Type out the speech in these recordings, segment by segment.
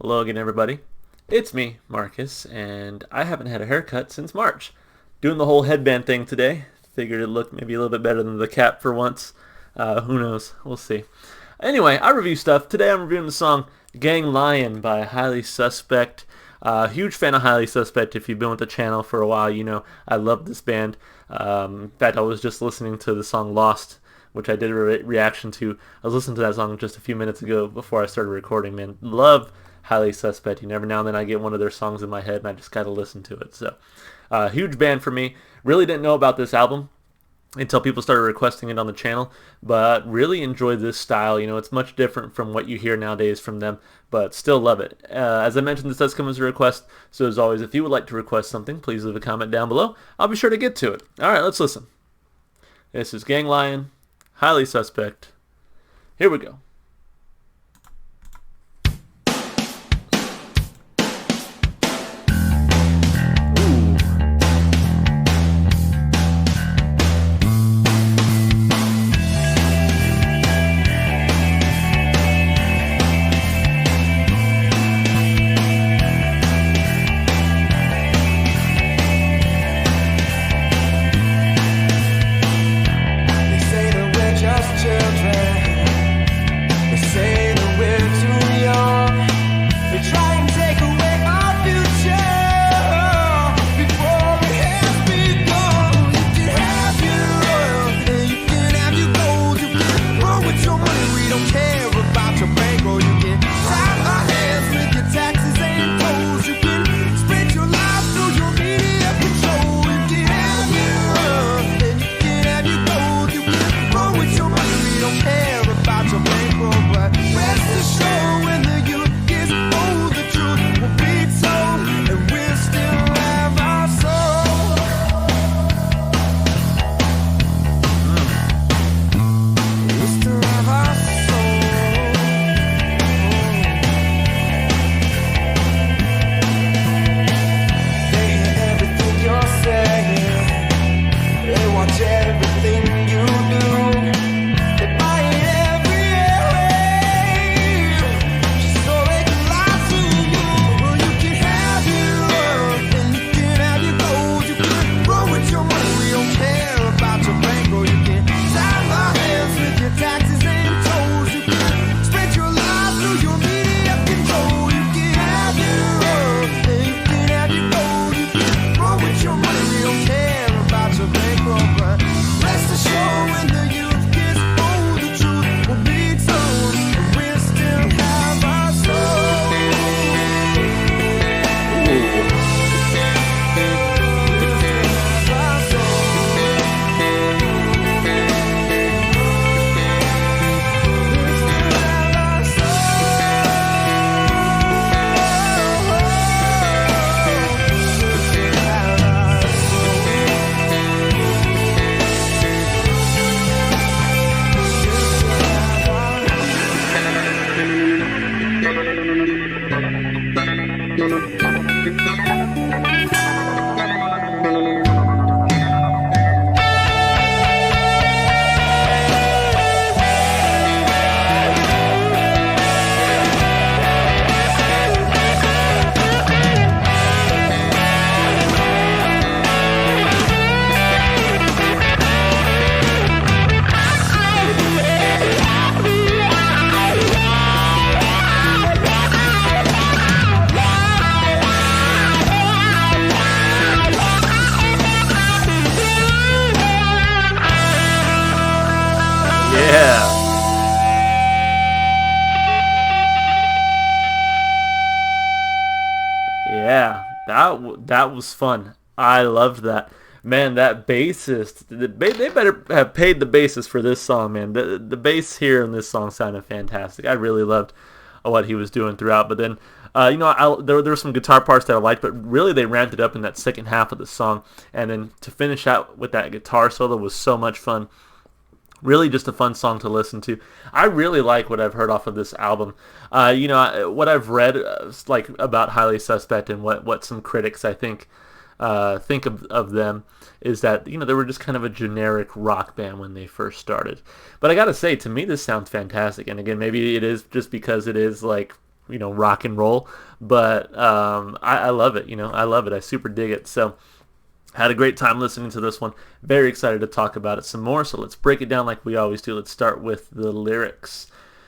Hello again, everybody. It's me, Marcus, and I haven't had a haircut since March. Doing the whole headband thing today. Figured it'd look maybe a little bit better than the cap for once. Who knows? We'll see. Anyway, I review stuff. Today I'm reviewing the song Gang Lion by Highly Suspect. Huge fan of Highly Suspect. If you've been with the channel for a while, you know I love this band. In fact, I was just listening to the song Lost, which I did a reaction to. I was listening to that song just a few minutes ago before I started recording, man. Love Highly Suspect. Every now and then I get one of their songs in my head and I just gotta listen to it. So, huge band for me. Really didn't know about this album until people started requesting it on the channel, but really enjoy this style. You know, it's much different from what you hear nowadays from them, but still love it. As I mentioned, this does come as a request, so as always, if you would like to request something, please leave a comment down below. I'll be sure to get to it. Alright, let's listen. This is Gang Lion, Highly Suspect. Here we go. Yeah. Yeah, that was fun. I loved that. Man, that bassist, they better have paid the bassist for this song, man. The bass here in this song sounded fantastic. I really loved what he was doing throughout. But then, there were some guitar parts that I liked, but really they ramped it up in that second half of the song. And then to finish out with that guitar solo was so much fun. Really just a fun song to listen to. I really like what I've heard off of this album. What I've read like about Highly Suspect and what some critics I think of them is that they were just kind of a generic rock band when they first started. But I gotta say, to me this sounds fantastic. And again, maybe it is just because it is like rock and roll. But I love it. I love it. I super dig it. So had a great time listening to this one. Very excited to talk about it some more. So let's break it down like we always do. Let's start with the lyrics.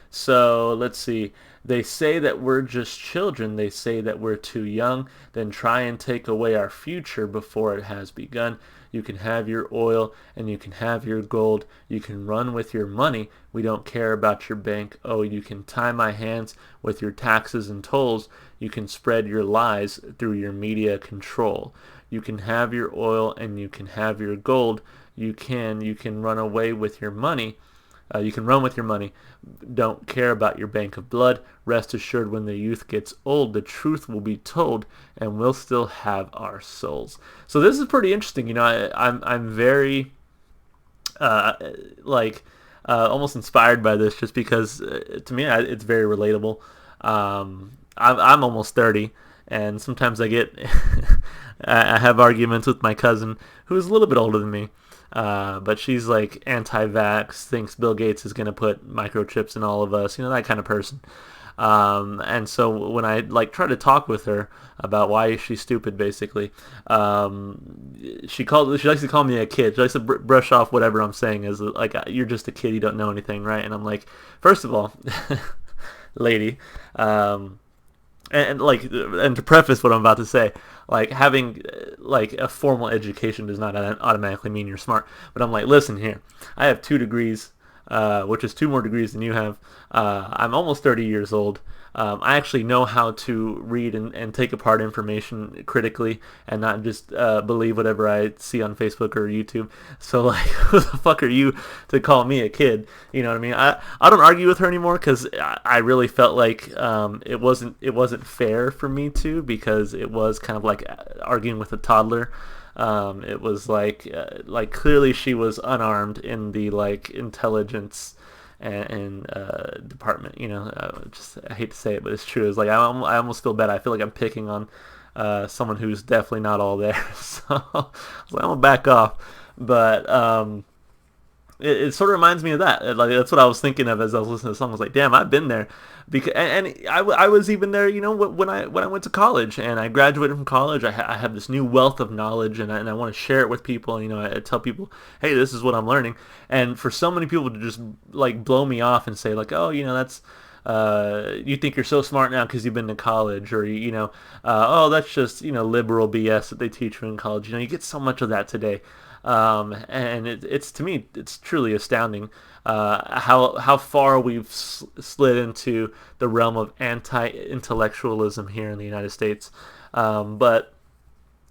So let's see. They say that we're just children. They say that we're too young. Then try and take away our future before it has begun. You can have your oil and you can have your gold. You can run with your money. We don't care about your bank. Oh, you can tie my hands with your taxes and tolls. You can spread your lies through your media control. You can have your oil and you can have your gold. You can run away with your money. You can run with your money. Don't care about your bank of blood. Rest assured, when the youth gets old, the truth will be told, and we'll still have our souls. So this is pretty interesting. I'm very almost inspired by this, just because to me it's very relatable. I'm almost 30, and sometimes I get I have arguments with my cousin who's a little bit older than me. But she's like anti-vax, thinks Bill Gates is going to put microchips in all of us, that kind of person. And so when I try to talk with her about why she's stupid, basically, she likes to call me a kid. She likes to brush off whatever I'm saying as like, you're just a kid, you don't know anything, right? And I'm like, first of all, lady, and to preface what I'm about to say, having a formal education does not automatically mean you're smart. But I'm like, listen here, I have 2 degrees, which is 2 more degrees than you have. I'm almost 30 years old. I actually know how to read and take apart information critically and not just believe whatever I see on Facebook or YouTube. So who the fuck are you to call me a kid? You know what I mean? I don't argue with her anymore because I really felt like it wasn't fair for me to, because it was kind of like arguing with a toddler. It was like clearly she was unarmed in the intelligence and department. I hate to say it, but it's true. It's like I almost feel bad. I feel like I'm picking on someone who's definitely not all there. So I was like, I'm gonna back off. But it sort of reminds me of that. That's what I was thinking of as I was listening to the song. I was like, damn, I've been there. Because I was even there, when I went to college and I graduated from college. I have this new wealth of knowledge, and I want to share it with people. I tell people, hey, this is what I'm learning. And for so many people to just blow me off and say oh, that's you think you're so smart now because you've been to college, or oh, that's just liberal BS that they teach you in college. You get so much of that today. And it's to me, it's truly astounding how far we've slid into the realm of anti-intellectualism here in the United States. But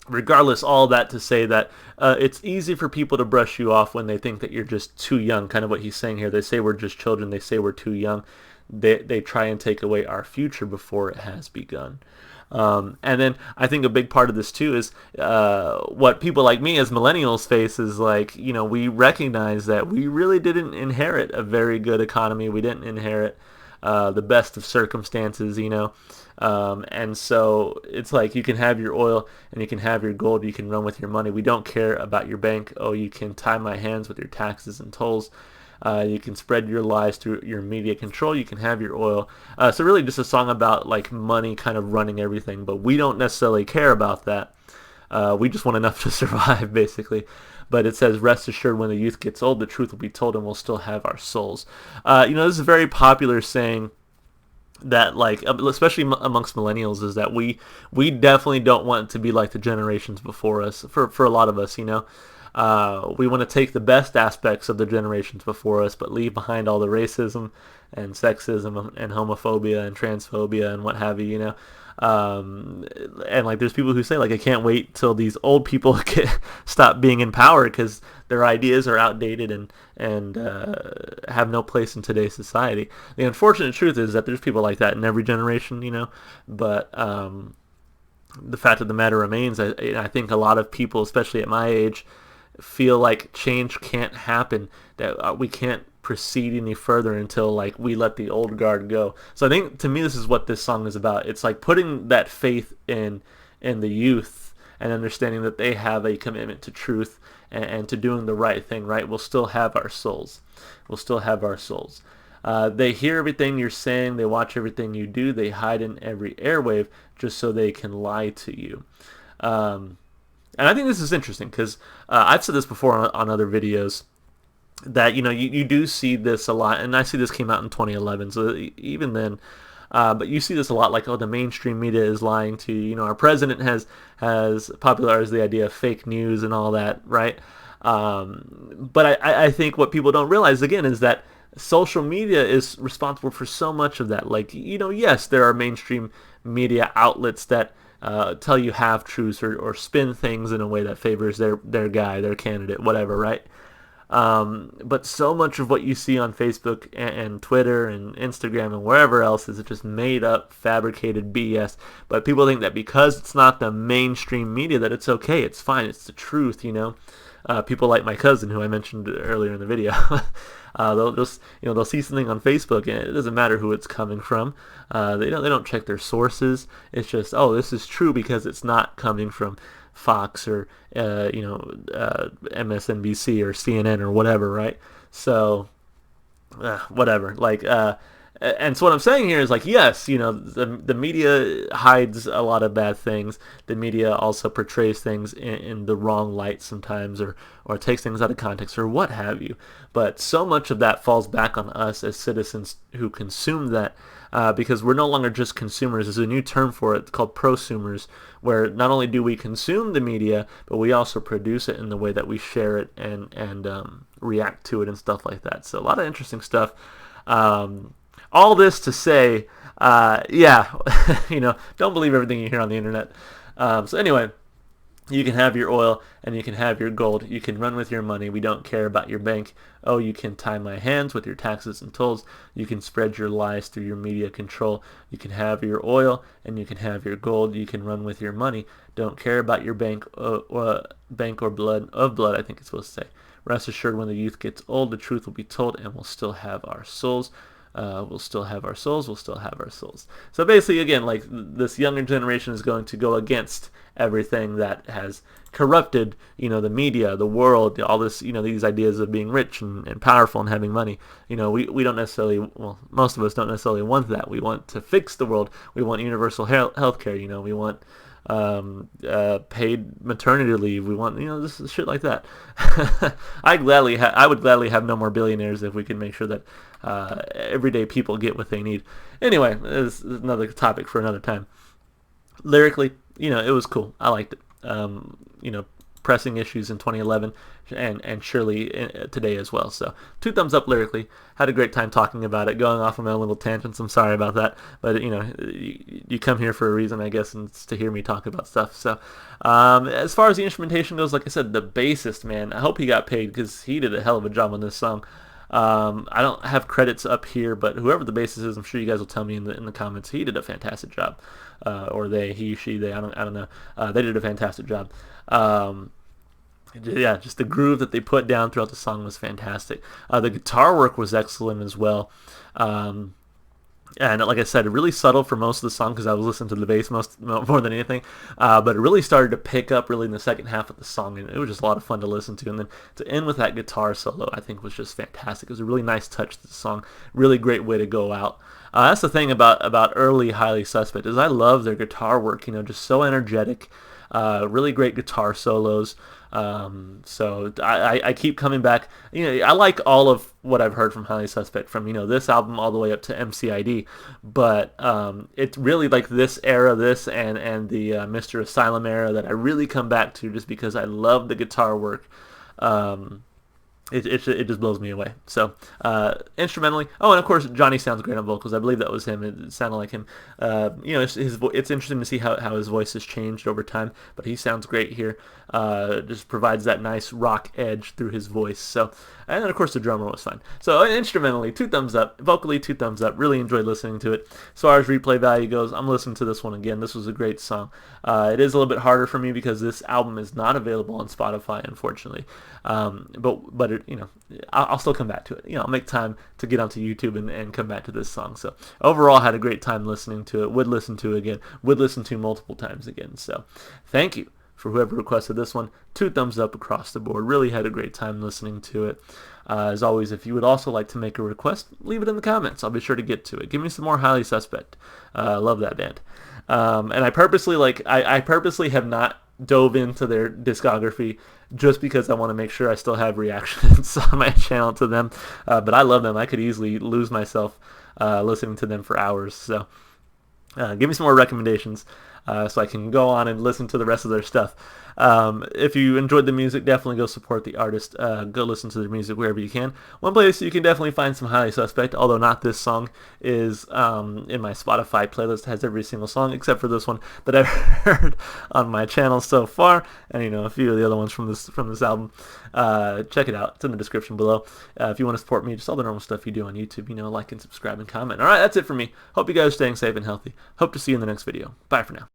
regardless, all that to say that it's easy for people to brush you off when they think that you're just too young. Kind of what he's saying here. They say we're just children. They say we're too young. They try and take away our future before it has begun. And then I think a big part of this too is what people like me as millennials face is we recognize that we really didn't inherit a very good economy. We didn't inherit the best of circumstances, and so it's you can have your oil and you can have your gold. You can run with your money. We don't care about your bank. Oh, you can tie my hands with your taxes and tolls. You can spread your lies through your media control. You can have your oil. So really just a song about money kind of running everything, but we don't necessarily care about that. We just want enough to survive, basically. But it says, rest assured, when the youth gets old, the truth will be told and we'll still have our souls. This is a very popular saying that especially amongst millennials, is that we definitely don't want to be like the generations before us. For a lot of us, we want to take the best aspects of the generations before us, but leave behind all the racism and sexism and homophobia and transphobia and what have you, and there's people who say I can't wait till these old people stop being in power because their ideas are outdated and have no place in today's society. The unfortunate truth is that there's people like that in every generation, but the fact of the matter remains, I think a lot of people, especially at my age, feel like change can't happen, that we can't proceed any further until we let the old guard go. So I think to me this is what this song is about. It's putting that faith in the youth and understanding that they have a commitment to truth and to doing the right thing, right? We'll still have our souls. We'll still have our souls. They hear everything you're saying. They watch everything you do. They hide in every airwave just so they can lie to you. And I think this is interesting because I've said this before on other videos that you do see this a lot, and I see this came out in 2011. So even then, but you see this a lot, like, oh, the mainstream media is lying to you. Our president has popularized the idea of fake news and all that, right? But I think what people don't realize again is that social media is responsible for so much of that. Like, yes, there are mainstream media outlets that tell you half truths or spin things in a way that favors their guy, their candidate, whatever, right? But so much of what you see on Facebook and Twitter and Instagram and wherever else is just made up, fabricated BS. But people think that because it's not the mainstream media that it's okay, it's fine, it's the truth, People like my cousin, who I mentioned earlier in the video, they'll just they'll see something on Facebook and it doesn't matter who it's coming from. They don't check their sources. It's just, oh, this is true because it's not coming from Fox or MSNBC or CNN or whatever, right? So whatever. And so what I'm saying here is, like, yes, the media hides a lot of bad things. The media also portrays things in the wrong light sometimes, or takes things out of context, or what have you. But so much of that falls back on us as citizens who consume that, because we're no longer just consumers. There's a new term for it called prosumers, where not only do we consume the media, but we also produce it in the way that we share it and react to it and stuff like that. So a lot of interesting stuff. All this to say, don't believe everything you hear on the internet. So anyway, you can have your oil and you can have your gold. You can run with your money. We don't care about your bank. Oh, you can tie my hands with your taxes and tolls. You can spread your lies through your media control. You can have your oil and you can have your gold. You can run with your money. Don't care about your bank or blood, I think it's supposed to say. Rest assured, when the youth gets old, the truth will be told and we'll still have our souls. We'll still have our souls. We'll still have our souls. So basically, again, like, this younger generation is going to go against everything that has corrupted, the media, the world, all this, these ideas of being rich and powerful and having money. We don't necessarily, well, most of us don't necessarily want that. We want to fix the world. We want universal health care. We want paid maternity leave. We want, this shit like that. I would gladly have no more billionaires if we could make sure that everyday people get what they need. Anyway, this is another topic for another time. Lyrically, it was cool. I liked it. Pressing issues in 2011 and surely today as well. So 2 thumbs up lyrically. Had a great time talking about it, going off on my own little tangents. I'm sorry about that, but you come here for a reason, I guess, and it's to hear me talk about stuff. So as far as the instrumentation goes, like I said, the bassist, man, I hope he got paid because he did a hell of a job on this song. I don't have credits up here, but whoever the bassist is, I'm sure you guys will tell me in the comments. He did a fantastic job, or they, he, she, they. I don't know. They did a fantastic job. Yeah, just the groove that they put down throughout the song was fantastic. The guitar work was excellent as well. And like I said, really subtle for most of the song because I was listening to the bass more than anything. But it really started to pick up really in the second half of the song, and it was just a lot of fun to listen to. And then to end with that guitar solo, I think was just fantastic. It was a really nice touch to the song. Really great way to go out. That's the thing about early Highly Suspect is I love their guitar work. Just so energetic. Really great guitar solos. So I keep coming back. I like all of what I've heard from Highly Suspect, from this album all the way up to MCID, but it's really like this era, and the Mr. Asylum era that I really come back to just because I love the guitar work. It just blows me away. So instrumentally, and of course Johnny sounds great on vocals. I believe that was him. It sounded like him. It's interesting to see how his voice has changed over time, but he sounds great here. Just provides that nice rock edge through his voice. So, and then of course the drummer was fine. So instrumentally, 2 thumbs up. Vocally, 2 thumbs up. Really enjoyed listening to it. As far as replay value goes, I'm listening to this one again. This was a great song. It is a little bit harder for me because this album is not available on Spotify, unfortunately. But it, I'll still come back to it. I'll make time to get onto YouTube and come back to this song. So overall, I had a great time listening to it. Would listen to it again. Would listen to multiple times again. So thank you for whoever requested this one. 2 thumbs up across the board. Really had a great time listening to it. As always, if you would also like to make a request, leave it in the comments. I'll be sure to get to it. Give me some more Highly Suspect. Love that band. And I purposely have not dove into their discography just because I want to make sure I still have reactions on my channel to them. But I love them. I could easily lose myself listening to them for hours. So give me some more recommendations so I can go on and listen to the rest of their stuff. If you enjoyed the music, definitely go support the artist. Go listen to their music wherever you can. One place you can definitely find some Highly Suspect, although not this song, is in my Spotify playlist. It has every single song except for this one that I've heard on my channel so far, and a few of the other ones from this album. Check it out. It's in the description below. If you want to support me, just all the normal stuff you do on YouTube, like and subscribe and comment. All right, that's it for me. Hope you guys are staying safe and healthy. Hope to see you in the next video. Bye for now.